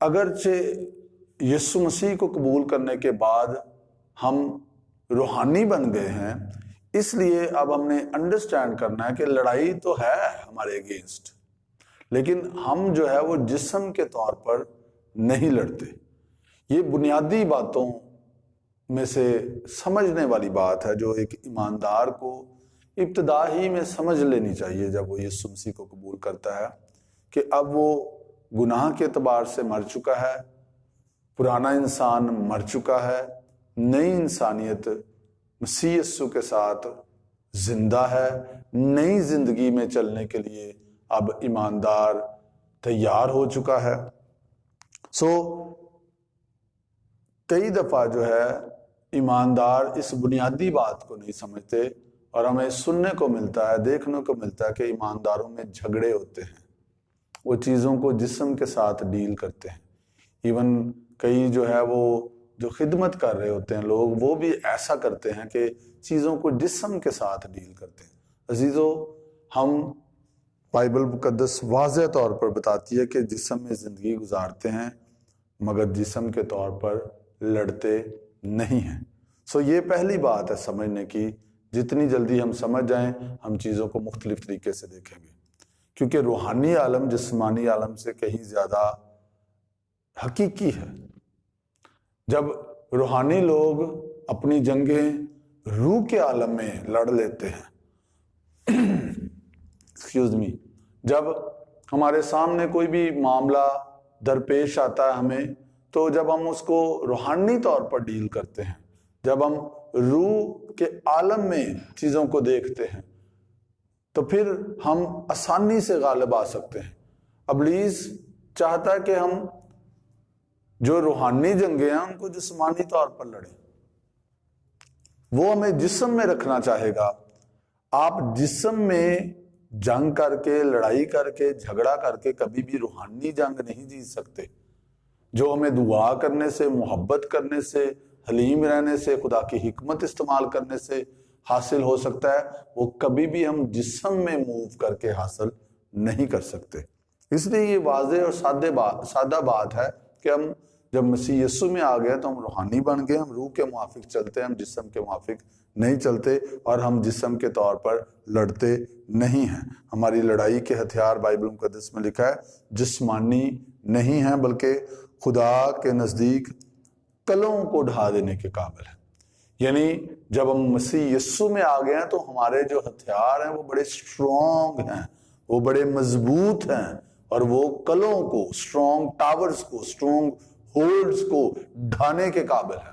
اگرچہ یسوع مسیح کو قبول کرنے کے بعد ہم روحانی بن گئے ہیں، اس لیے اب ہم نے انڈرسٹینڈ کرنا ہے کہ لڑائی تو ہے ہمارے اگینسٹ، لیکن ہم جو ہے وہ جسم کے طور پر نہیں لڑتے۔ یہ بنیادی باتوں میں سے سمجھنے والی بات ہے جو ایک ایماندار کو ابتدا ہی میں سمجھ لینی چاہیے جب وہ یسوع مسیح کو قبول کرتا ہے، کہ اب وہ گناہ کے اعتبار سے مر چکا ہے، پرانا انسان مر چکا ہے، نئی انسانیت مسیح یسوع کے ساتھ زندہ ہے۔ نئی زندگی میں چلنے کے لیے اب ایماندار تیار ہو چکا ہے۔ کئی دفعہ جو ہے ایماندار اس بنیادی بات کو نہیں سمجھتے، اور ہمیں سننے کو ملتا ہے، دیکھنے کو ملتا ہے کہ ایمانداروں میں جھگڑے ہوتے ہیں، وہ چیزوں کو جسم کے ساتھ ڈیل کرتے ہیں۔ ایون کئی جو ہے وہ جو خدمت کر رہے ہوتے ہیں لوگ، وہ بھی ایسا کرتے ہیں کہ چیزوں کو جسم کے ساتھ ڈیل کرتے ہیں۔ عزیزو، ہم بائبل مقدس واضح طور پر بتاتی ہے کہ جسم میں زندگی گزارتے ہیں مگر جسم کے طور پر لڑتے نہیں ہیں۔ یہ پہلی بات ہے سمجھنے کی۔ جتنی جلدی ہم سمجھ جائیں ہم چیزوں کو مختلف طریقے سے دیکھیں گے، کیونکہ روحانی عالم جسمانی عالم سے کہیں زیادہ حقیقی ہے۔ جب روحانی لوگ اپنی جنگیں روح کے عالم میں لڑ لیتے ہیں جب ہمارے سامنے کوئی بھی معاملہ درپیش آتا ہے ہمیں، تو جب ہم اس کو روحانی طور پر ڈیل کرتے ہیں، جب ہم روح کے عالم میں چیزوں کو دیکھتے ہیں، تو پھر ہم آسانی سے غالب آ سکتے ہیں۔ ابلیس چاہتا ہے کہ ہم جو روحانی جنگیں ہیں ان کو جسمانی طور پر لڑیں، وہ ہمیں جسم میں رکھنا چاہے گا۔ آپ جسم میں جنگ کر کے، لڑائی کر کے، جھگڑا کر کے کبھی بھی روحانی جنگ نہیں جیت سکتے۔ جو ہمیں دعا کرنے سے، محبت کرنے سے، حلیم رہنے سے، خدا کی حکمت استعمال کرنے سے حاصل ہو سکتا ہے، وہ کبھی بھی ہم جسم میں موو کر کے حاصل نہیں کر سکتے۔ اس لیے یہ واضح اور سادہ بات ہے کہ ہم جب مسیح یسوع میں آ گئے تو ہم روحانی بن گئے، ہم روح کے موافق چلتے ہیں، ہم جسم کے موافق نہیں چلتے، اور ہم جسم کے طور پر لڑتے نہیں ہیں۔ ہماری لڑائی کے ہتھیار بائبل مقدس میں لکھا ہے جسمانی نہیں ہیں بلکہ خدا کے نزدیک کلوں کو ڈھا دینے کے قابل ہے۔ یعنی جب ہم مسیح یسوع میں آ گئے ہیں تو ہمارے جو ہتھیار ہیں وہ بڑے اسٹرانگ ہیں، وہ بڑے مضبوط ہیں، اور وہ کلوں کو، اسٹرانگ ٹاورز کو، اسٹرانگ ہولڈز کو ڈھانے کے قابل ہے۔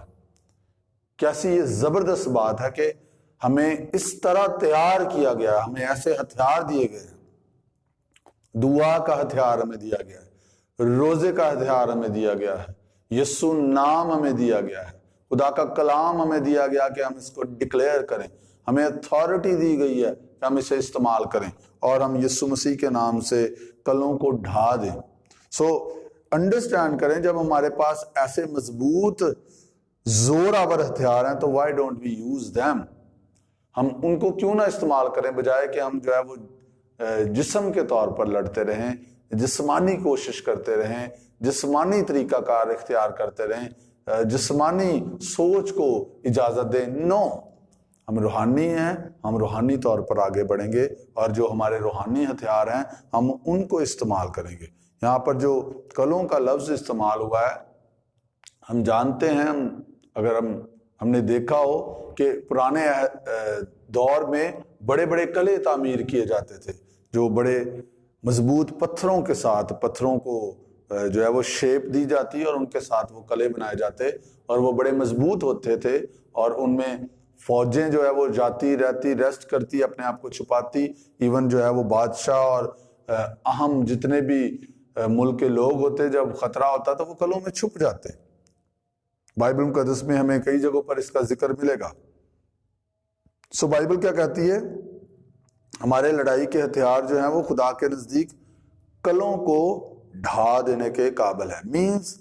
کیسی یہ زبردست بات ہے کہ ہمیں اس طرح تیار کیا گیا، ہمیں ایسے ہتھیار دیے گئے ہیں۔ دعا کا ہتھیار ہمیں دیا گیا ہے، روزے کا ہتھیار ہمیں دیا گیا ہے، یسوع نام ہمیں دیا گیا ہے، خدا کا کلام ہمیں دیا گیا کہ ہم اس کو ڈکلیئر کریں، ہمیں اتھارٹی دی گئی ہے کہ ہم اسے استعمال کریں، اور ہم یسوع مسیح کے نام سے کلوں کو ڈھا دیں۔ انڈرسٹینڈ کریں، جب ہمارے پاس ایسے مضبوط زور آور ہتھیار ہیں تو why don't we use them? ہم ان کو کیوں نہ استعمال کریں، بجائے کہ ہم جو ہے وہ جسم کے طور پر لڑتے رہیں، جسمانی کوشش کرتے رہیں، جسمانی طریقہ کار اختیار کرتے رہیں، جسمانی سوچ کو اجازت دیں۔ نو، ہم روحانی ہیں، ہم روحانی طور پر آگے بڑھیں گے، اور جو ہمارے روحانی ہتھیار ہیں ہم ان کو استعمال کریں گے۔ یہاں پر جو کلوں کا لفظ استعمال ہوا ہے، ہم جانتے ہیں، اگر ہم نے دیکھا ہو کہ پرانے دور میں بڑے بڑے قلعے تعمیر کیے جاتے تھے، جو بڑے مضبوط پتھروں کے ساتھ، پتھروں کو جو ہے وہ شیپ دی جاتی اور ان کے ساتھ وہ قلعے بنائے جاتے، اور وہ بڑے مضبوط ہوتے تھے، اور ان میں فوجیں جو ہے وہ جاتی رہتی، ریسٹ کرتی، اپنے آپ کو چھپاتی، ایون جو ہے وہ بادشاہ اور اہم جتنے بھی ملک کے لوگ ہوتے، جب خطرہ ہوتا تو وہ قلعوں میں چھپ جاتے۔ بائبل مقدس میں ہمیں کئی جگہوں پر اس کا ذکر ملے گا۔ بائبل کیا کہتی ہے؟ ہمارے لڑائی کے ہتھیار جو ہیں وہ خدا کے نزدیک کلوں کو ڈھا دینے کے قابل ہے۔ مینز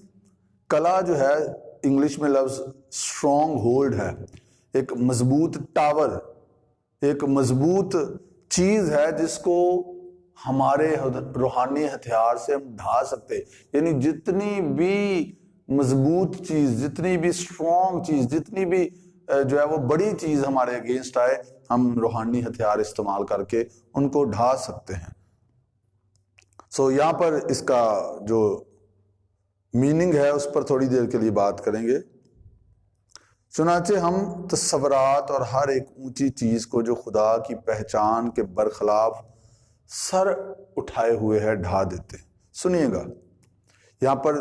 کلا جو ہے انگلش میں لفظ اسٹرانگ ہولڈ ہے، ایک مضبوط ٹاور، ایک مضبوط چیز ہے جس کو ہمارے روحانی ہتھیار سے ہم ڈھا سکتے. یعنی جتنی بھی مضبوط چیز، جتنی بھی اسٹرانگ چیز، جتنی بھی جو ہے وہ بڑی چیز ہمارے اگینسٹ آئے، ہم روحانی ہتھیار استعمال کر کے ان کو ڈھا سکتے ہیں. سو یہاں پر اس کا جو میننگ ہے اس پر تھوڑی دیر کے لیے بات کریں گے. چنانچہ ہم تصورات اور ہر ایک اونچی چیز کو جو خدا کی پہچان کے برخلاف سر اٹھائے ہوئے ہے ڈھا دیتے. سنیے گا، یہاں پر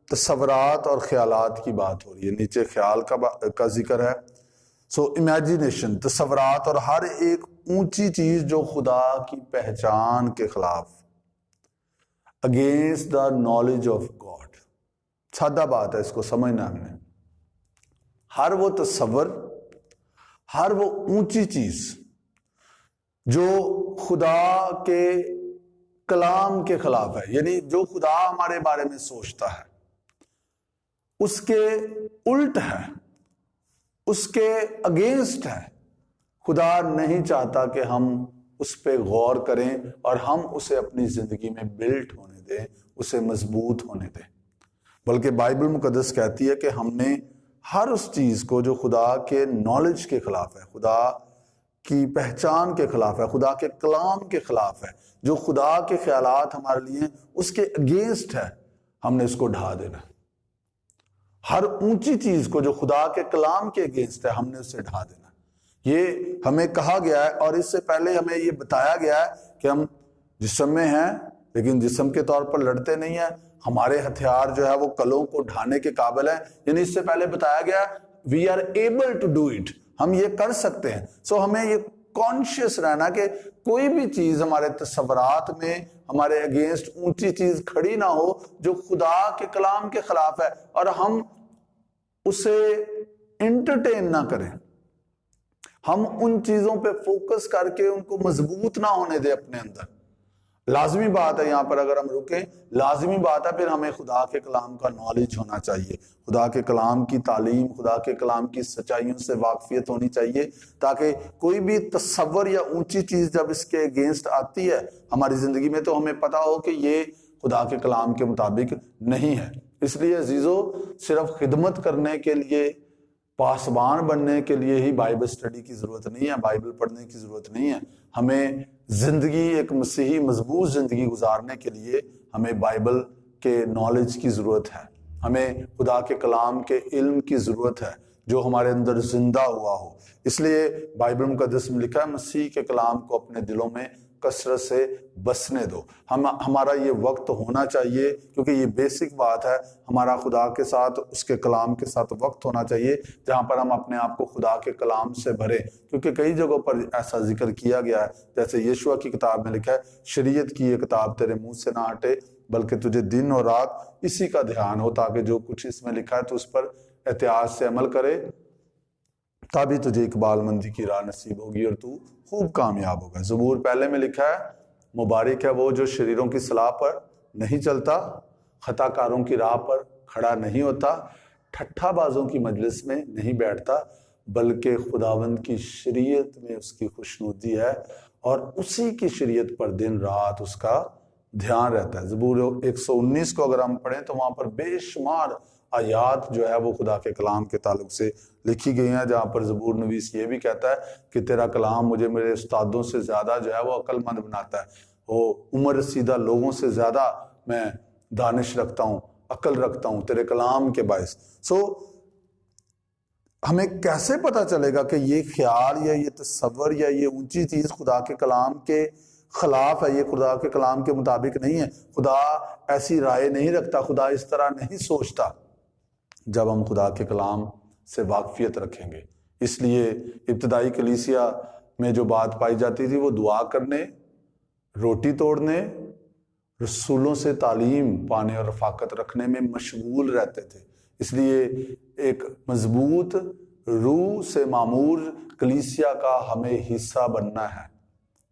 تصورات اور خیالات کی بات ہو رہی ہے، نیچے خیال کا ذکر ہے. سو امیجینیشن، تصورات اور ہر ایک اونچی چیز جو خدا کی پہچان کے خلاف، against the knowledge of God. سادہ بات ہے، اس کو سمجھنا ہم نے. ہر وہ تصور، ہر وہ اونچی چیز جو خدا کے کلام کے خلاف ہے، یعنی جو خدا ہمارے بارے میں سوچتا ہے اس کے الٹ ہے، اس کے اگینسٹ ہے. خدا نہیں چاہتا کہ ہم اس پہ غور کریں اور ہم اسے اپنی زندگی میں بلٹ ہونے دیں، اسے مضبوط ہونے دیں. بلکہ بائبل مقدس کہتی ہے کہ ہم نے ہر اس چیز کو جو خدا کے نالج کے خلاف ہے، خدا کی پہچان کے خلاف ہے، خدا کے کلام کے خلاف ہے، جو خدا کے خیالات ہمارے لیے اس کے اگینسٹ ہے، ہم نے اس کو ڈھا دینا. ہر اونچی چیز کو جو خدا کے کلام کے اگینسٹ ہے، ہم نے اسے ڈھا دینا. یہ ہمیں کہا گیا ہے، اور اس سے پہلے ہمیں یہ بتایا گیا ہے کہ ہم جسم میں ہیں لیکن جسم کے طور پر لڑتے نہیں ہیں. ہمارے ہتھیار جو ہے وہ کلوں کو ڈھانے کے قابل ہیں. یعنی اس سے پہلے بتایا گیا we are able to do it, ہم یہ کر سکتے ہیں. سو ہمیں یہ کانشیس رہنا کہ کوئی بھی چیز ہمارے تصورات میں ہمارے اگینسٹ اونچی چیز کھڑی نہ ہو جو خدا کے کلام کے خلاف ہے، اور ہم اسے انٹرٹین نہ کریں. ہم ان چیزوں پہ فوکس کر کے ان کو مضبوط نہ ہونے دیں اپنے اندر. لازمی بات ہے یہاں پر اگر ہم رکیں، لازمی بات ہے پھر ہمیں خدا کے کلام کا نالج ہونا چاہیے، خدا کے کلام کی تعلیم، خدا کے کلام کی سچائیوں سے واقفیت ہونی چاہیے، تاکہ کوئی بھی تصور یا اونچی چیز جب اس کے اگینسٹ آتی ہے ہماری زندگی میں تو ہمیں پتا ہو کہ یہ خدا کے کلام کے مطابق نہیں ہے. اس لیے عزیزو، صرف خدمت کرنے کے لیے، پاسبان بننے کے لیے ہی بائبل اسٹڈی کی ضرورت نہیں ہے، بائبل پڑھنے کی ضرورت نہیں ہے. ہمیں زندگی، ایک مسیحی مضبوط زندگی گزارنے کے لیے ہمیں بائبل کے نالج کی ضرورت ہے، ہمیں خدا کے کلام کے علم کی ضرورت ہے جو ہمارے اندر زندہ ہوا ہو. اس لیے بائبل مقدس میں لکھا ہے مسیح کے کلام کو اپنے دلوں میں کثرت سے بسنے دو. ہمارا یہ وقت ہونا چاہیے، کیونکہ یہ بیسک بات ہے، ہمارا خدا کے ساتھ، اس کے کلام کے ساتھ وقت ہونا چاہیے جہاں پر ہم اپنے آپ کو خدا کے کلام سے بھریں. کیونکہ کئی جگہوں پر ایسا ذکر کیا گیا ہے، جیسے یشوع کی کتاب میں لکھا ہے شریعت کی یہ کتاب تیرے منہ سے نہ ہٹے بلکہ تجھے دن اور رات اسی کا دھیان ہو، تاکہ جو کچھ اس میں لکھا ہے تو اس پر احتیاط سے عمل کرے، تبھی تجھے اقبال مندی کی راہ نصیب ہوگی اور تو خوب کامیاب ہوگا. زبور پہلے میں لکھا ہے مبارک ہے وہ جو شریروں کی صلاح پر نہیں چلتا، خطا کاروں کی راہ پر کھڑا نہیں ہوتا، ٹھٹھا بازوں کی مجلس میں نہیں بیٹھتا، بلکہ خداوند کی شریعت میں اس کی خوشنودی ہے اور اسی کی شریعت پر دن رات اس کا دھیان رہتا ہے. زبور 119 کو اگر ہم پڑھیں تو وہاں پر بے شمار آیات جو ہے وہ خدا کے کلام کے تعلق سے لکھی گئی ہیں، جہاں پر زبور نویس یہ بھی کہتا ہے کہ تیرا کلام مجھے میرے استادوں سے زیادہ جو ہے وہ عقل مند بناتا ہے، وہ عمر رسیدہ لوگوں سے زیادہ میں دانش رکھتا ہوں، عقل رکھتا ہوں تیرے کلام کے باعث. سو ہمیں کیسے پتا چلے گا کہ یہ خیال یا یہ تصور یا یہ اونچی چیز خدا کے کلام کے خلاف ہے، یہ خدا کے کلام کے مطابق نہیں ہے، خدا ایسی رائے نہیں رکھتا، خدا اس طرح نہیں سوچتا؟ جب ہم خدا کے کلام سے واقفیت رکھیں گے. اس لیے ابتدائی کلیسیا میں جو بات پائی جاتی تھی وہ دعا کرنے، روٹی توڑنے، رسولوں سے تعلیم پانے اور رفاقت رکھنے میں مشغول رہتے تھے. اس لیے ایک مضبوط روح سے معمور کلیسیا کا ہمیں حصہ بننا ہے.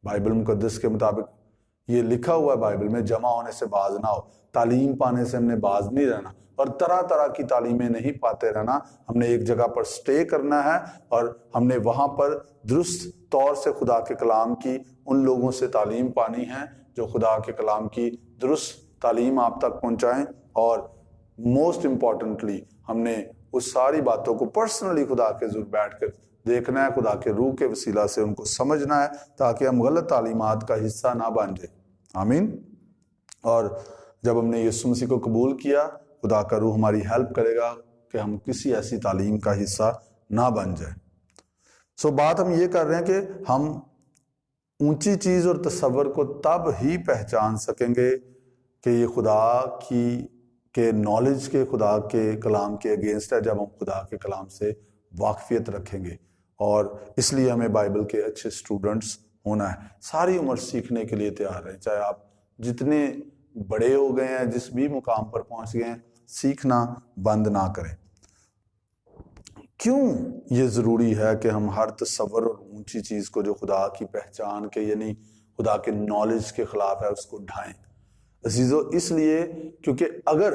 بائبل مقدس کے مطابق یہ لکھا ہوا ہے بائبل میں، جمع ہونے سے باز نہ ہو۔ تعلیم پانے سے ہم نے باز نہیں رہنا، اور طرح طرح کی تعلیمیں نہیں پاتے رہنا۔ ہم نے ایک جگہ پر سٹے کرنا ہے، اور ہم نے وہاں پر درست طور سے خدا کے کلام کی ان لوگوں سے تعلیم پانی ہے جو خدا کے کلام کی درست تعلیم آپ تک پہنچائیں۔ اور موسٹ امپورٹنٹلی ہم نے اس ساری باتوں کو پرسنلی خدا کے حضور بیٹھ کر دیکھنا ہے، خدا کے روح کے وسیلہ سے ان کو سمجھنا ہے، تاکہ ہم غلط تعلیمات کا حصہ نہ بن جائیں۔ آمین۔ اور جب ہم نے یسوع مسیح کو قبول کیا، خدا کا روح ہماری ہیلپ کرے گا کہ ہم کسی ایسی تعلیم کا حصہ نہ بن جائیں۔ بات ہم یہ کر رہے ہیں کہ ہم اونچی چیز اور تصور کو تب ہی پہچان سکیں گے کہ یہ خدا کے نالج کے، خدا کے کلام کے اگینسٹ ہے، جب ہم خدا کے کلام سے واقفیت رکھیں گے۔ اور اس لیے ہمیں بائبل کے اچھے اسٹوڈنٹس ہونا ہے، ساری عمر سیکھنے کے لیے تیار رہیں، چاہے آپ جتنے بڑے ہو گئے ہیں، جس بھی مقام پر پہنچ گئے ہیں، سیکھنا بند نہ کریں۔ کیوں یہ ضروری ہے کہ ہم ہر تصور اور اونچی چیز کو جو خدا کی پہچان کے یعنی خدا کے نالج کے خلاف ہے اس کو ڈھائیں؟ عزیزو، اس لیے کیونکہ اگر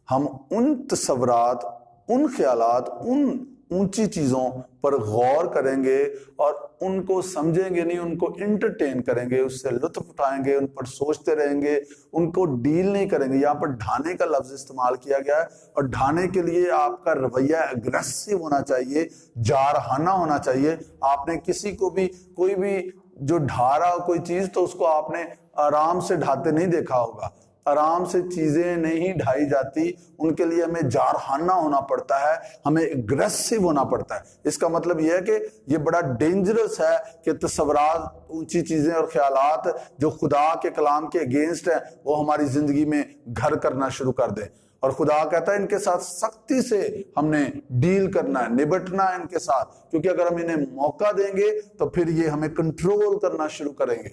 ہم ان تصورات، ان خیالات، ان اونچی چیزوں پر غور کریں گے اور ان کو سمجھیں گے نہیں، ان کو انٹرٹین کریں گے، اس سے لطف اٹھائیں گے، ان پر سوچتے رہیں گے، ان کو ڈیل نہیں کریں گے۔ یہاں پر ڈھانے کا لفظ استعمال کیا گیا ہے، اور ڈھانے کے لیے آپ کا رویہ اگریسو ہونا چاہیے، جارحانہ ہونا چاہیے۔ آپ نے کسی کو بھی، کوئی بھی جو ڈھا رہا ہو کوئی چیز، تو اس کو آپ نے آرام سے ڈھاتے نہیں دیکھا ہوگا۔ آرام سے چیزیں نہیں ڈھائی جاتی، ان کے لیے ہمیں جارحانہ ہونا پڑتا ہے، ہمیں اگریسو ہونا پڑتا ہے۔ اس کا مطلب یہ ہے کہ یہ بڑا ڈینجرس ہے کہ تصورات، اونچی چیزیں اور خیالات جو خدا کے کلام کے اگینسٹ ہیں وہ ہماری زندگی میں گھر کرنا شروع کر دیں۔ اور خدا کہتا ہے ان کے ساتھ سختی سے ہم نے ڈیل کرنا ہے، نبٹنا ہے ان کے ساتھ، کیونکہ اگر ہم انہیں موقع دیں گے تو پھر یہ ہمیں کنٹرول کرنا شروع کریں گے،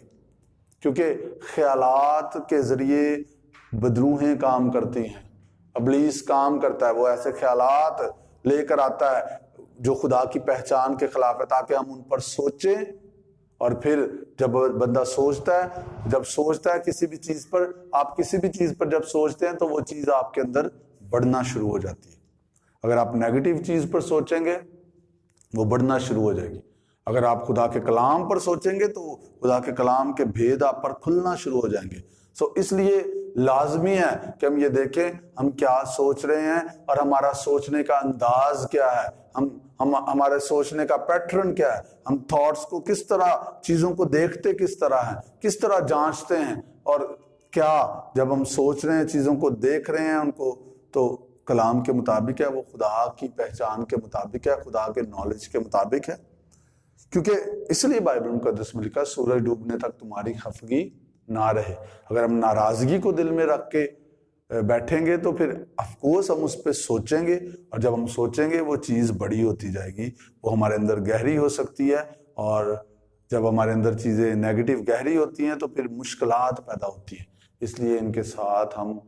کیونکہ خیالات کے ذریعے بدروہیں کام کرتی ہیں، ابلیس کام کرتا ہے، وہ ایسے خیالات لے کر آتا ہے جو خدا کی پہچان کے خلاف ہے، تاکہ ہم ان پر سوچیں۔ اور پھر جب بندہ سوچتا ہے کسی بھی چیز پر، آپ کسی بھی چیز پر جب سوچتے ہیں تو وہ چیز آپ کے اندر بڑھنا شروع ہو جاتی ہے۔ اگر آپ نیگیٹو چیز پر سوچیں گے وہ بڑھنا شروع ہو جائے گی، اگر آپ خدا کے کلام پر سوچیں گے تو خدا کے کلام کے بھید آپ پر کھلنا شروع ہو جائیں گے۔ اس لیے لازمی ہے کہ ہم یہ دیکھیں ہم کیا سوچ رہے ہیں، اور ہمارا سوچنے کا انداز کیا ہے، ہمارے سوچنے کا پیٹرن کیا ہے، ہم تھاٹس کو کس طرح، چیزوں کو دیکھتے کس طرح ہیں، کس طرح جانچتے ہیں، اور کیا جب ہم سوچ رہے ہیں، چیزوں کو دیکھ رہے ہیں ان کو، تو کلام کے مطابق ہے، وہ خدا کی پہچان کے مطابق ہے، خدا کے نالج کے مطابق ہے۔ کیونکہ اس لیے بائبل مقدس میں لکھا سورج ڈوبنے تک تمہاری خفگی نہ رہے۔ اگر ہم ناراضگی کو دل میں رکھ کے بیٹھیں گے تو پھر افکوس ہم اس پہ سوچیں گے، اور جب ہم سوچیں گے وہ چیز بڑی ہوتی جائے گی، وہ ہمارے اندر گہری ہو سکتی ہے، اور جب ہمارے اندر چیزیں نیگیٹو گہری ہوتی ہیں تو پھر مشکلات پیدا ہوتی ہیں۔ اس لیے ان کے ساتھ ہم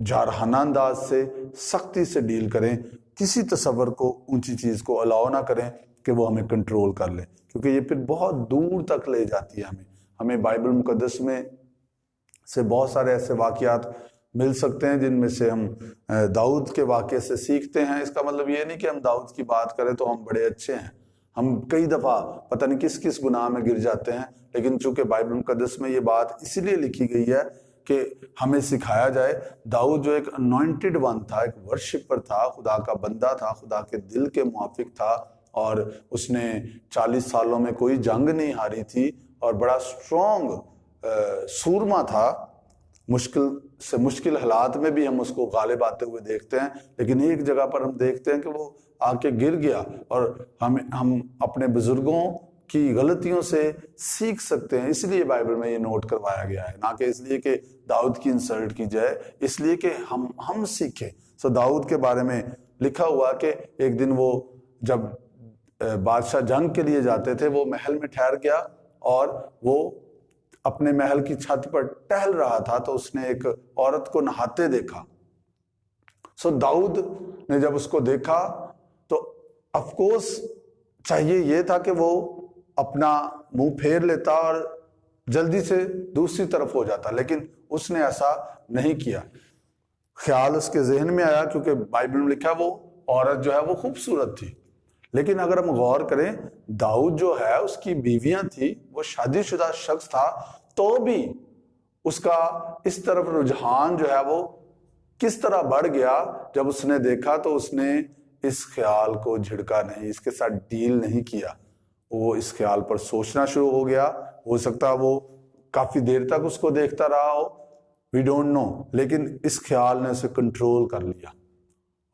جارحانہ انداز سے، سختی سے ڈیل کریں، کسی تصور کو، اونچی چیز کو الاؤ نہ کریں کہ وہ ہمیں کنٹرول کر لے، کیونکہ یہ پھر بہت دور تک لے جاتی ہے ہمیں بائبل مقدس میں سے بہت سارے ایسے واقعات مل سکتے ہیں جن میں سے ہم داؤد کے واقعے سے سیکھتے ہیں۔ اس کا مطلب یہ نہیں کہ ہم داؤد کی بات کریں تو ہم بڑے اچھے ہیں، ہم کئی دفعہ پتہ نہیں کس کس گناہ میں گر جاتے ہیں، لیکن چونکہ بائبل مقدس میں یہ بات اسی لیے لکھی گئی ہے کہ ہمیں سکھایا جائے۔ داؤد جو ایک انوائنٹڈ ون تھا، ایک ورشپر تھا، خدا کا بندہ تھا، خدا کے دل کے موافق تھا، اور اس نے 40 سالوں میں کوئی جنگ نہیں ہاری تھی، اور بڑا اسٹرانگ سورما تھا، مشکل سے مشکل حالات میں بھی ہم اس کو غالب آتے ہوئے دیکھتے ہیں۔ لیکن ایک جگہ پر ہم دیکھتے ہیں کہ وہ آ کے گر گیا، اور ہم اپنے بزرگوں کی غلطیوں سے سیکھ سکتے ہیں۔ اس لیے بائبل میں یہ نوٹ کروایا گیا ہے، نہ کہ اس لیے کہ داؤد کی انسلٹ کی جائے، اس لیے کہ ہم سیکھیں۔ داؤد کے بارے میں لکھا ہوا کہ ایک دن وہ جب بادشاہ جنگ کے لیے جاتے تھے، وہ محل میں ٹھہر گیا، اور وہ اپنے محل کی چھت پر ٹہل رہا تھا، تو اس نے ایک عورت کو نہاتے دیکھا۔ داؤد نے جب اس کو دیکھا تو آف کورس چاہیے یہ تھا کہ وہ اپنا منہ پھیر لیتا اور جلدی سے دوسری طرف ہو جاتا، لیکن اس نے ایسا نہیں کیا۔ خیال اس کے ذہن میں آیا کیونکہ بائبل میں لکھا وہ عورت جو ہے وہ خوبصورت تھی، لیکن اگر ہم غور کریں داؤد جو ہے اس کی بیویاں تھی، وہ شادی شدہ شخص تھا، تو بھی اس کا اس طرف رجحان جو ہے وہ کس طرح بڑھ گیا جب اس نے دیکھا تو اس نے اس خیال کو جھڑکا نہیں، اس کے ساتھ ڈیل نہیں کیا، وہ اس خیال پر سوچنا شروع ہو گیا۔ ہو سکتا وہ کافی دیر تک اس کو دیکھتا رہا ہو، وی ڈونٹ نو، لیکن اس خیال نے اسے کنٹرول کر لیا،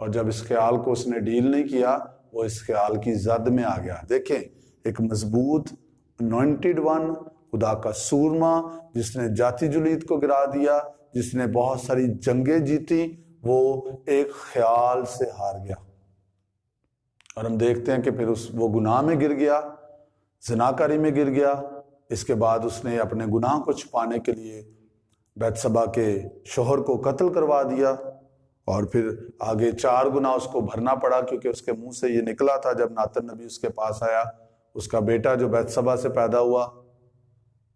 اور جب اس خیال کو اس نے ڈیل نہیں کیا وہ اس خیال کی زد میں آ گیا۔ دیکھیں ایک مضبوط انوائنٹڈ ون، خدا کا سورما، جس نے جاتی جلید کو گرا دیا، جس نے بہت ساری جنگیں جیتی، وہ ایک خیال سے ہار گیا، اور ہم دیکھتے ہیں کہ پھر وہ گناہ میں گر گیا، زناکاری میں گر گیا۔ اس کے بعد اس نے اپنے گناہ کو چھپانے کے لیے بیتسبا کے شوہر کو قتل کروا دیا، اور پھر آگے 4 گنا اس کو بھرنا پڑا، کیونکہ اس کے منہ سے یہ نکلا تھا جب ناتن نبی اس کے پاس آیا، اس کا بیٹا جو بیتسبا سے پیدا ہوا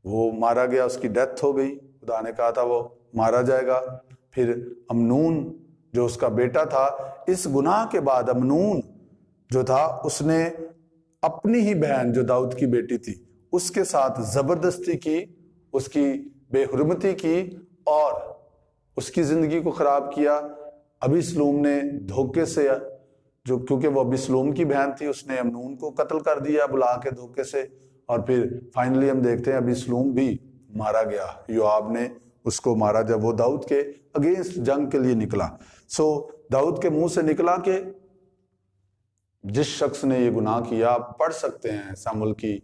وہ مارا گیا، اس کی ڈیتھ ہو گئی، خدا نے کہا تھا وہ مارا جائے گا۔ پھر امنون جو اس کا بیٹا تھا، اس گناہ کے بعد امنون جو تھا اس نے اپنی ہی بہن جو داؤد کی بیٹی تھی اس کے ساتھ زبردستی کی، اس کی بے حرمتی کی اور اس کی زندگی کو خراب کیا۔ ابیسلوم نے دھوکے سے، جو کیونکہ وہ ابیسلوم کی بہن تھی، اس نے امنون کو قتل کر دیا بلا کے دھوکے سے، اور پھر فائنلی ہم دیکھتے ہیں ابیسلوم بھی مارا گیا، یوآب نے اس کو مارا جب وہ داؤد کے اگینسٹ جنگ کے لیے نکلا۔ سو داؤد کے منہ سے نکلا کہ جس شخص نے یہ گناہ کیا، آپ پڑھ سکتے ہیں ساموئیل کی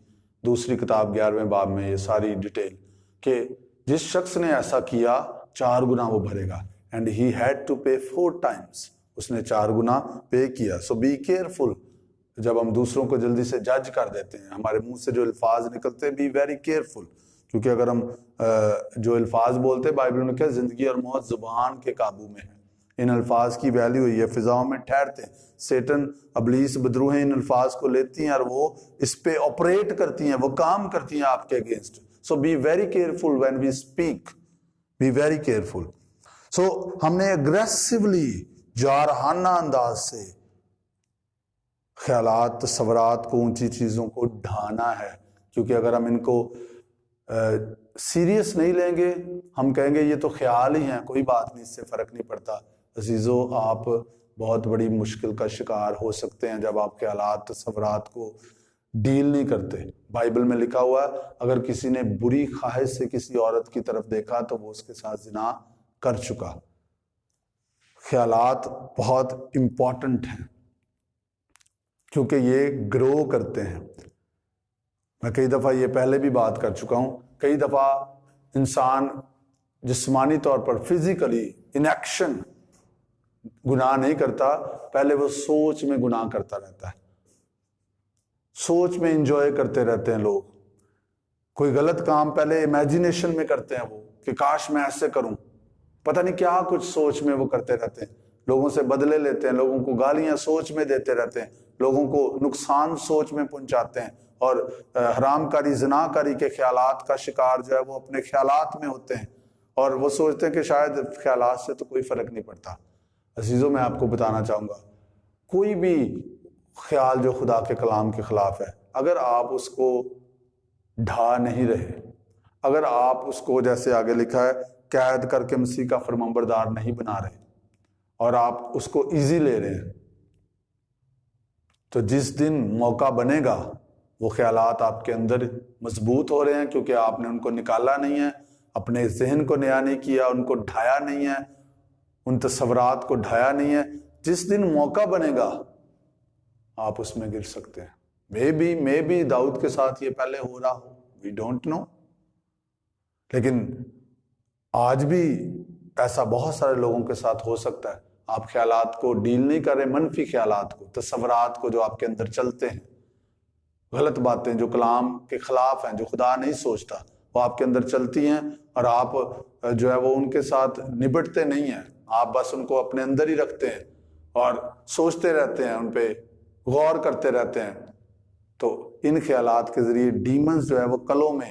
دوسری کتاب 11ویں باب میں یہ ساری ڈیٹیل، کہ جس شخص نے ایسا کیا 4 گنا وہ بھرے گا، and he had to pay 4 times، اس نے 4 گنا پے کیا۔ سو بی کیئرفل، جب ہم دوسروں کو جلدی سے جج کر دیتے ہیں، ہمارے منہ سے جو الفاظ نکلتے ہیں، بی ویری کیئرفل، کیونکہ اگر ہم جو الفاظ بولتے ہیں، بائبل میں کیا زندگی اور موت زبان کے قابو میں ہے، ان الفاظ کی ویلیو یہ فضاؤں میں ٹھہرتے ہیں۔ سیٹن، ابلیس، بدروہیں ان الفاظ کو لیتی ہیں اور وہ اس پہ آپریٹ کرتی ہیں، وہ کام کرتی ہیں آپ کے against. So be very careful when we speak, be very careful. So ہم نے اگریسولی جارحانہ انداز سے خیالات، تصورات کو، اونچی چیزوں کو ڈھانا ہے، کیونکہ اگر ہم ان کو سیریس نہیں لیں گے، ہم کہیں گے یہ تو خیال ہی ہیں، کوئی بات نہیں، اس سے فرق نہیں پڑتا۔ عزیزو، آپ بہت بڑی مشکل کا شکار ہو سکتے ہیں جب آپ خیالات، تصورات کو ڈیل نہیں کرتے۔ بائبل میں لکھا ہوا ہے اگر کسی نے بری خواہش سے کسی عورت کی طرف دیکھا تو وہ اس کے ساتھ زنا کر چکا۔ خیالات بہت امپورٹنٹ ہیں کیونکہ یہ گرو کرتے ہیں۔ میں کئی دفعہ یہ پہلے بھی بات کر چکا ہوں، کئی دفعہ انسان جسمانی طور پر فزیکلی ان ایکشن گناہ نہیں کرتا، پہلے وہ سوچ میں گناہ کرتا رہتا ہے، سوچ میں انجوائے کرتے رہتے ہیں لوگ، کوئی غلط کام پہلے امیجنیشن میں کرتے ہیں وہ کہ کاش میں ایسے کروں، پتہ نہیں کیا کچھ سوچ میں وہ کرتے رہتے ہیں، لوگوں سے بدلے لیتے ہیں، لوگوں کو گالیاں سوچ میں دیتے رہتے ہیں، لوگوں کو نقصان سوچ میں پہنچاتے ہیں، اور حرام کاری، زنا کاری کے خیالات کا شکار جو ہے وہ اپنے خیالات میں ہوتے ہیں، اور وہ سوچتے ہیں کہ شاید خیالات سے تو کوئی فرق نہیں پڑتا۔ عزیزوں، میں آپ کو بتانا چاہوں گا کوئی بھی خیال جو خدا کے کلام کے خلاف ہے، اگر آپ اس کو ڈھا نہیں رہے، اگر آپ اس کو جیسے آگے لکھا ہے قید کر کے مسیح کا فرمانبردار نہیں بنا رہے، اور آپ اس کو ایزی لے رہے ہیں، تو جس دن موقع بنے گا وہ خیالات آپ کے اندر مضبوط ہو رہے ہیں کیونکہ آپ نے ان کو نکالا نہیں ہے، اپنے ذہن کو نیا نہیں کیا، ان کو ڈھایا نہیں ہے، ان تصورات کو ڈھایا نہیں ہے، جس دن موقع بنے گا آپ اس میں گر سکتے ہیں۔ مے بی داؤد کے ساتھ یہ پہلے ہو رہا ہو، وی ڈونٹ نو، لیکن آج بھی ایسا بہت سارے لوگوں کے ساتھ ہو سکتا ہے۔ آپ خیالات کو ڈیل نہیں کر رہے، منفی خیالات کو، تصورات کو جو آپ کے اندر چلتے ہیں، غلط باتیں جو کلام کے خلاف ہیں، جو خدا نہیں سوچتا، وہ آپ کے اندر چلتی ہیں، اور آپ جو ہے وہ ان کے ساتھ نبٹتے نہیں ہیں، آپ بس ان کو اپنے اندر ہی رکھتے ہیں اور سوچتے رہتے ہیں، ان پہ غور کرتے رہتے ہیں۔ تو ان خیالات کے ذریعے ڈیمنز جو ہے وہ کلوں میں